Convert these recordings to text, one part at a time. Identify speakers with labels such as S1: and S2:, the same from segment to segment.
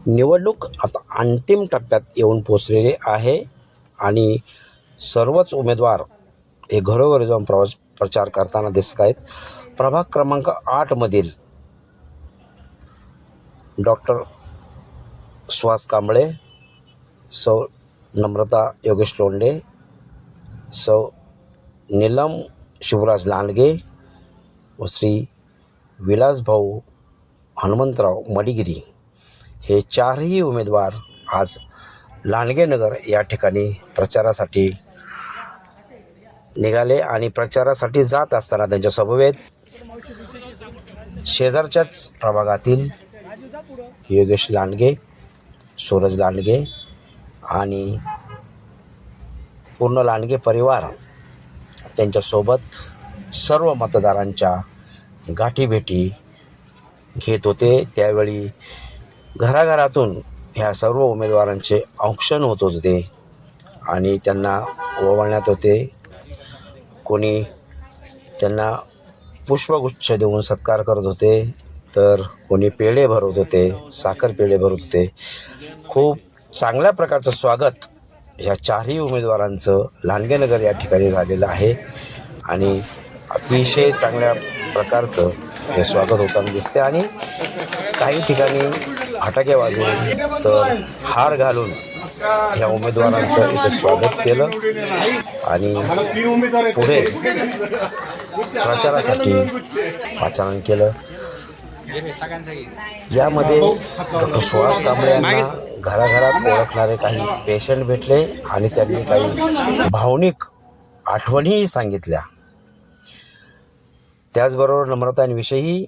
S1: निवडणूक आता अंतिम टप्प्यात येऊन पोचलेली आहे आणि सर्वच उमेदवार हे घरोघरी जाऊन प्रचार करताना दिसत आहेत. प्रभाग क्रमांक 8मधील डॉक्टर सुहास कांबळे, सौ नम्रता योगेश लोंढे, सौ नीलम शिवराज लांडगे व श्री विलासभाऊ हनुमंतराव मडिगिरी हे चारही उमेदवार आज लांडगेनगर या ठिकाणी प्रचारासाठी निघाले आणि प्रचारासाठी जात असताना त्यांच्या समवेत शेजारच्याच प्रभागातील योगेश लांडगे, सूरज लांडगे आणि पूर्ण लांडगे परिवार त्यांच्यासोबत सर्व मतदारांच्या गाठीभेटी घेत होते. त्यावेळी घराघरातून ह्या सर्व उमेदवारांचे औक्षण होत होते आणि त्यांना ओवाळण्यात होते. कोणी त्यांना पुष्पगुच्छ देऊन सत्कार करत होते, तर कोणी पेढे भरवत होते, साखर पेढे भरवत होते. खूप चांगल्या प्रकारचं स्वागत ह्या चारही उमेदवारांचं लांडगेनगर या ठिकाणी झालेलं आहे आणि अतिशय चांगल्या प्रकारचं हे स्वागत होताना दिसते आणि काही ठिकाणी फटाके वाजवून तर हार घालून ह्या उमेदवारांचं इथे स्वागत केलं आणि पुढे प्रचारासाठी पाचारण केलं. यामध्ये डॉक्टर सुहास कांबळे यांना घराघरात ओळखणारे काही पेशंट भेटले आणि त्यांनी काही भावनिक आठवणीही सांगितल्या. त्याचबरोबर नम्रतांविषयी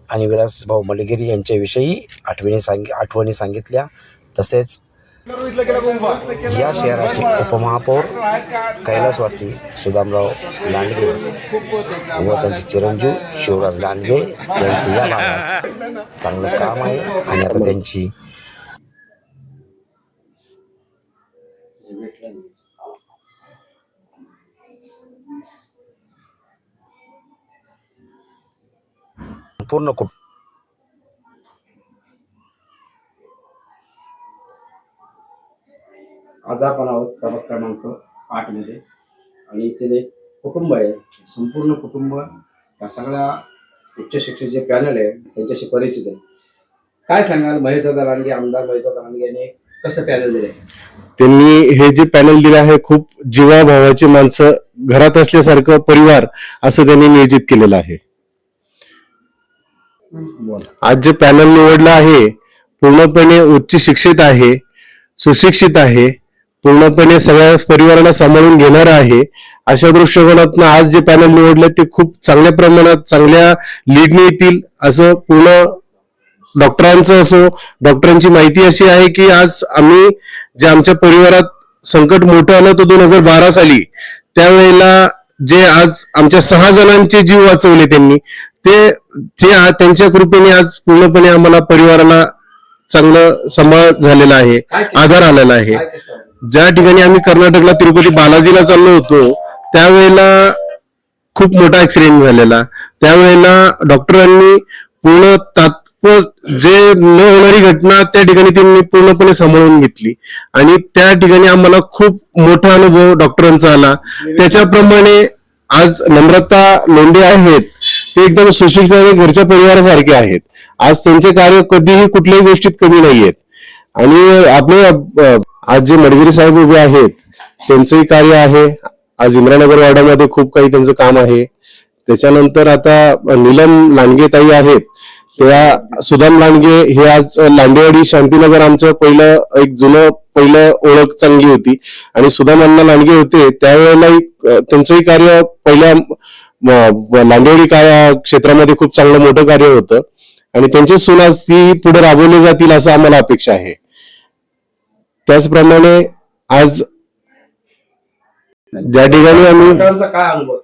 S1: आणि विलासभाऊ मडिगिरी यांच्याविषयी आठवणी सांगितल्या. तसेच या शहराचे उपमहापौर कैलासवासी सुदामराव लांडगे व त्यांचे चिरंजीव शिवराज लांडगे यांचे या भागात चांगलं काम आहे आणि आता त्यांची पूर्ण आज आपण आहोत प्रभाग क्रमांक 8मध्ये आणि इथे एक कुटुंब आहे. संपूर्ण कुटुंब या सगळ्या उच्च शिक्षित जे पॅनल आहे त्यांच्याशी परिचित आहे. काय सांगाल, महेशदादा लांडगे, आमदार महेशदादा लांडगे यांनी कसं पॅनल दिले?
S2: त्यांनी हे जे पॅनल दिले आहे खूप जीवाभावाची माणसं घरात असल्यासारखं परिवार असं त्यांनी नियोजित केलेलं आहे. आज जे पॅनल निवडलं आहे पूर्णपणे उच्च शिक्षित आहे, सुशिक्षित आहे, पूर्णपणे सगळ्या परिवाराला सांभाळून घेणार आहे. अशा दृष्टिकोनातून आज जे पॅनल निवडले ते खूप चांगल्या प्रमाणात चांगल्या लीडने येतील असं पूर्ण डॉक्टरांचं असो. डॉक्टरांची माहिती अशी आहे की आज आम्ही जे आमच्या परिवारात संकट मोठं आलं होतं 2012 साली, त्यावेळेला जे आज आमच्या 6 जणांचे जीव वाचवले त्यांनी, ते त्यांच्या कृपेने आज पूर्णपणे आम्हाला परिवाराला चांगलं सांभाळ झालेला आहे, आधार आलेला आहे. ज्या ठिकाणी आम्ही कर्नाटकला तिरुपती बालाजीला चाललो होतो त्यावेळेला खूप मोठा ऍक्सिडेंट झालेला. त्यावेळेला डॉक्टरांनी पूर्ण जे न होणारी घटना त्या ठिकाणी त्यांनी पूर्णपणे सांभाळून घेतली आणि त्या ठिकाणी आम्हाला खूप मोठा अनुभव डॉक्टरांचा आला. त्याच्याप्रमाणे आज नम्रता लोंढे आहेत ते एकदम सुशिक्षित आणि घरच्या परिवारासारखे आहेत. आज त्यांचे कार्य कधीही कुठल्याही गोष्टीत कमी नाहीयेत आणि आपले आज जे मडगिरी साहेब उभे आहेत त्यांचंही कार्य आहे. आज इंद्रानगर वार्डामध्ये खूप काही त्यांचं काम आहे. त्याच्यानंतर आता नीलम लांडगे ताई आहेत, त्या सुदाम लांडगे हे आज लांडेवाडी शांतीनगर आमचं पहिलं ओळख चांगली होती आणि सुदाम अण्णा लांडगे होते त्यावेळेला त्यांचंही कार्य पहिल्या लांडेवाडी क्षेत्रामध्ये खूप चांगलं मोठं कार्य होतं आणि त्यांची सून आज ती पुढे राबवली जातील असं आम्हाला अपेक्षा आहे. त्याचप्रमाणे आज ज्या ठिकाणी आम्ही
S1: काय अनुभव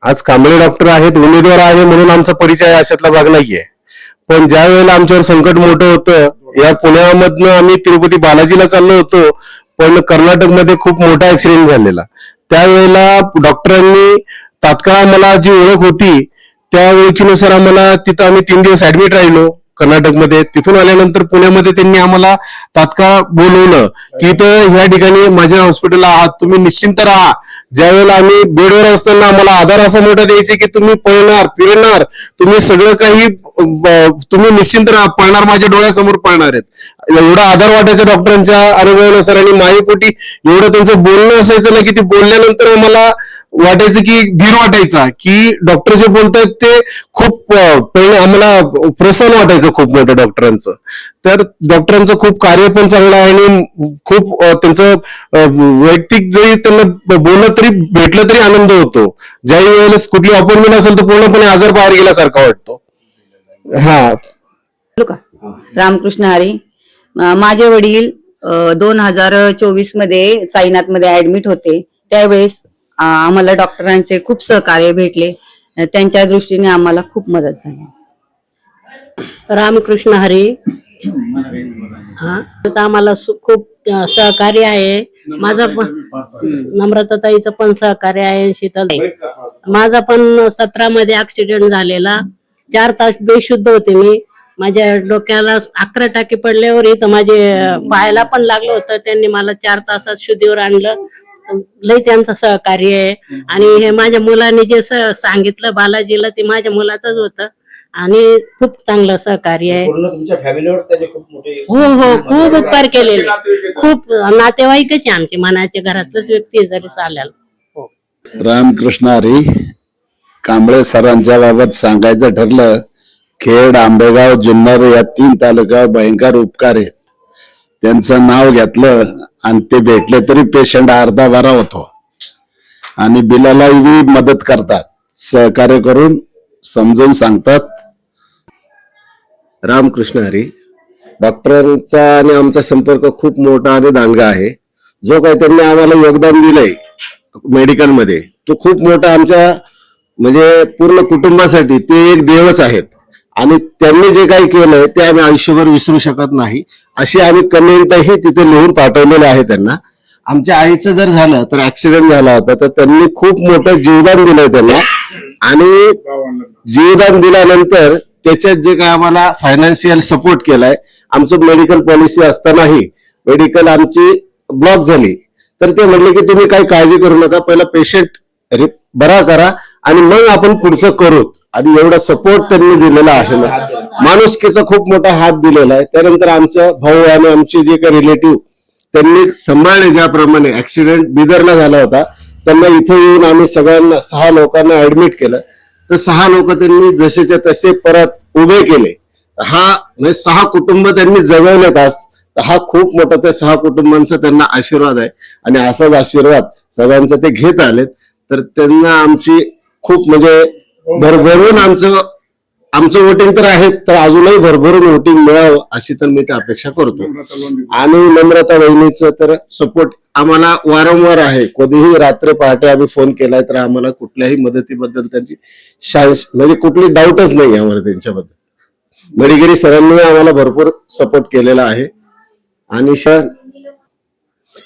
S2: आज कांबळे डॉक्टर आहेत, उमेदवार आहे म्हणून आमचा परिचय अशातला भाग नाहीये. पण ज्या वेळेला आमच्यावर संकट मोठं होतं, या पुण्यामधनं आम्ही तिरुपती बालाजीला चाललो होतो, पण कर्नाटकमध्ये खूप मोठा ऍक्सिडेंट झालेला. त्यावेळेला डॉक्टरांनी तात्काळ मला जी ओळख होती त्या ओळखीनुसार आम्हाला तिथं आम्ही 3 दिवस ऍडमिट राहिलो कर्नाटकमध्ये. तिथून आल्यानंतर पुण्यामध्ये त्यांनी आम्हाला तात्काळ बोलवलं की इथं ह्या ठिकाणी माझ्या हॉस्पिटलला आहात, तुम्ही निश्चिंत राहा. ज्यावेळेला आम्ही बेडवर असताना आम्हाला आधार असा मोठा द्यायचे की तुम्ही पळणार फिरणार, तुम्ही सगळं काही तुम्ही निश्चिंत राहा, पळणार, माझ्या डोळ्यासमोर पळणार आहेत, एवढा आधार वाटायचा डॉक्टरांच्या अनुभवानुसार. आणि मायेपोटी एवढं त्यांचं बोलणं असायचं ना की ते बोलल्यानंतर आम्हाला वाटायचं की धीर वाटायचा की डॉक्टर जे बोलतायत ते खूप पहिले आम्हाला प्रोत्साहन वाटायचं खूप मोठं डॉक्टरांचं. तर डॉक्टरांचं खूप कार्य पण चांगलं आहे आणि खूप त्यांचं वैयक्तिक जरी त्यांना बोललं तरी भेटलं तरी आनंद होतो. ज्याही वेळेला कुठली अपॉइंटमेंट असेल तर पूर्णपणे आजार बाहेर गेल्यासारखा वाटतो. हा,
S3: बोलू का? रामकृष्ण हरी. माझे वडील 2024 मध्ये साईनाथ मध्ये ऍडमिट होते. त्यावेळेस आम्हाला डॉक्टरांचे खूप सहकार्य भेटले. त्यांच्या दृष्टीने आम्हाला खूप मदत झाली.
S4: रामकृष्ण हरी. हा, तर आम्हाला खूप सहकार्य आहे. माझा पण नम्रताताईचं पण सहकार्य आहे. शीतल माझा पण 17 मध्ये ऍक्सिडेंट झालेला. 4 तास बेशुद्ध होते मी. माझ्या डोक्याला 11 टाके पडल्यावर इथं माझे पायाला पण लागलं होतं. त्यांनी मला 4 तासात शुद्धीवर आणलं. लय त्यांचं सहकार्य आहे. आणि हे माझ्या मुलाने जे सांगितलं बालाजीला ते माझ्या मुलाचंच होतं आणि खूप चांगलं सहकार्य आहे.
S1: पूर्ण तुमच्या फॅमिलीवर त्याने खूप मोठे
S4: हो हो, खूप उपकार केलेले. खूप नातेवाईकच आहे आमचे, मनाचे घरातलंच व्यक्ती जरी चालेल.
S5: रामकृष्ण हरी. कांबळे सरांच्या बाबत सांगायचं ठरलं, खेड, आंबेगाव, जुन्नर या 3 तालुक्यावर भयंकर उपकार आहेत. त्यांचं नाव घेतलं आणि ते भेटले तरी पेशंट अर्धा बरा होतो. आणि बिलालाही बी मदत करतात, सहकार्य करून समजून सांगतात.
S2: रामकृष्ण हरी. डॉक्टरांचा आणि आमचा संपर्क खूप मोठा आणि दांडगा आहे. जो काही त्यांनी आम्हाला योगदान दिलंय मेडिकलमध्ये तो खूप मोठा आमच्या म्हणजे पूर्ण कुटुंबासाठी ते एक देवच आहेत. आणि त्यांनी जे काही केलंय ते आम्ही आयुष्यभर विसरू शकत नाही. अशी आम्ही कमेंटही तिथे लिहून पाठवलेले आहे त्यांना. आमच्या आईचं जर झालं तर ऍक्सिडेंट झाला होता तर त्यांनी खूप मोठं जीवदान दिलंय त्यांना. आणि जीवदान दिल्यानंतर त्याच्यात जे काय आम्हाला फायनान्शियल सपोर्ट केलाय, आमचं मेडिकल पॉलिसी असतानाही मेडिकल आमची ब्लॉक झाली तर ते म्हणले की तुम्ही काही काळजी करू नका, पहिला पेशंट बरा करा आणि मग आपण पुढचं करू. आणि एवढा सपोर्ट त्यांनी दिलेला आहे ना, माणुसकीचा खूप मोठा हात दिलेला आहे. त्यानंतर आमचा भाऊ आणि आमचे जे काही रिलेटिव्ह त्यांनी सांभाळले, ज्याप्रमाणे ऍक्सिडेंट बिदरला झाला होता त्यांना इथे येऊन आम्ही सगळ्यांना 6 लोकांना ऍडमिट केलं. तर 6 लोक त्यांनी जसेच्या तसे परत उभे केले. हा म्हणजे 6 कुटुंब त्यांनी जगवलेत आज. हा खूप मोठा त्या 6 कुटुंबांचा त्यांना आशीर्वाद आहे. आणि असाच आशीर्वाद सगळ्यांचा ते घेत आलेत. तर त्यांना आमची खूप म्हणजे भरभरून आमचं वोटिंग तर आहे, तर अजूनही भरभरून वोटिंग मिळावं अशी तर मी अपेक्षा करतो. आणि नम्रता वहिनीचं तर सपोर्ट आम्हाला वारंवार आहे. कधीही रात्र पहाटे आम्ही फोन केलाय तर आम्हाला कुठल्याही मदतीबद्दल त्यांची म्हणजे कुठली डाऊटच नाही आम्हाला त्यांच्याबद्दल. मडिगिरी सरांनी आम्हाला भरपूर सपोर्ट केलेला आहे. आणि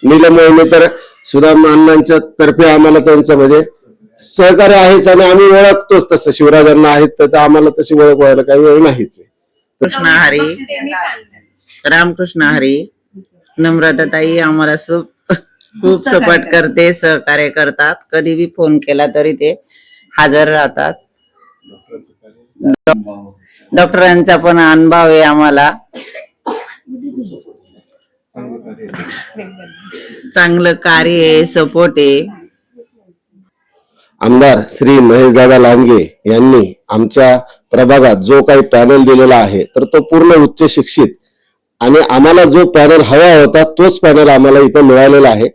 S2: नीलम वहिनी तर सुदाम अण्णांच्या तर्फे आम्हाला त्यांचं म्हणजे सहकार्य आहेच. आणि आम्ही ओळखतोच तसं शिवराजांना आहेत तर आम्हाला तशी ओळख व्हायला काही वेळ नाहीच.
S6: कृष्ण हरी. रामकृष्ण हरी. नम्रताताई आम्हाला खूप सपोर्ट करते, सहकार्य करतात. कधी बी फोन केला तरी ते हजर राहतात. डॉक्टरांचा पण अनुभव आहे आम्हाला. चांगलं कार्य आहे, सपोर्ट आहे.
S2: आमदार श्री महेशदादा लांडगे यांनी आमच्या प्रभागात जो काही पॅनल दिलेला आहे तर तो पूर्ण उच्च शिक्षित आणि आम्हाला जो पॅनल हवा होता तोच पॅनल आम्हाला इथं मिळालेला आहे.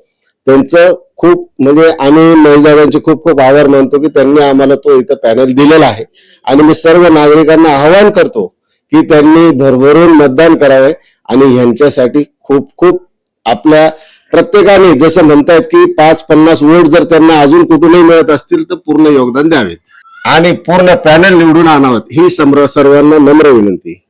S2: त्यांचं खूप म्हणजे आम्ही महेशदादांचे खूप खूप आभार मानतो की त्यांनी आम्हाला तो इथं पॅनल दिलेला आहे. आणि मी सर्व नागरिकांना आवाहन करतो की त्यांनी भरभरून मतदान करावे आणि ह्यांच्यासाठी खूप खूप आपल्या प्रत्येकाने जसं म्हणतायत की 5-50 वोट जर त्यांना अजून कुठूनही मिळत असतील तर पूर्ण योगदान द्यावेत आणि पूर्ण पॅनल निवडून आणावं ही सर्वांना नम्र विनंती.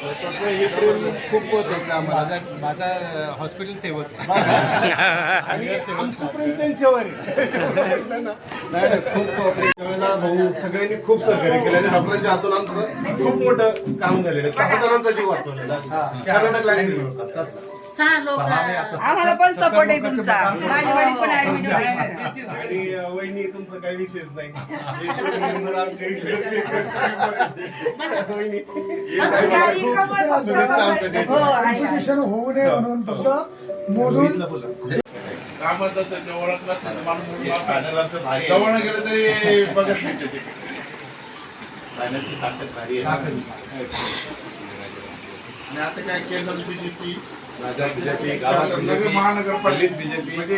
S2: त्याचं हे प्रेम खूप महत्वाचं आम्हाला.
S7: माझा हॉस्पिटल सेवक
S2: आणि आमचं प्रेम त्यांच्यावर आहे. म्हटलं ना. नाही नाही, खूप त्यावेळेला भाऊ सगळ्यांनी खूप सहकार्य केलं आणि डॉक्टरांच्या हातून आमचं खूप मोठं काम झालेलं आहे. 6 जणांचा जीव वाचवलेला कर्नाटक लाईन.
S3: आम्हाला पण सपोर्ट आहे तुमचा. माझी वडील पण ऍडमिट होते.
S2: आणि वहिनी तुमचं काही विशेष नाही. एक member आमचे घरचेच आहेत. वहिनी, शुभेच्छा आमच्याकडे.
S3: हो आणि
S8: होऊ नये म्हणून फक्त मोजून
S7: कामात असतं ते ओळखलं नाही माणूस जवळ गेलं तरी बघत नाही ते पाण्याची ताकद भारी आहे. आणि आता काय केलं बीजेपी, बीजेपी गावात महानगरपालिकेत बीजेपी म्हणजे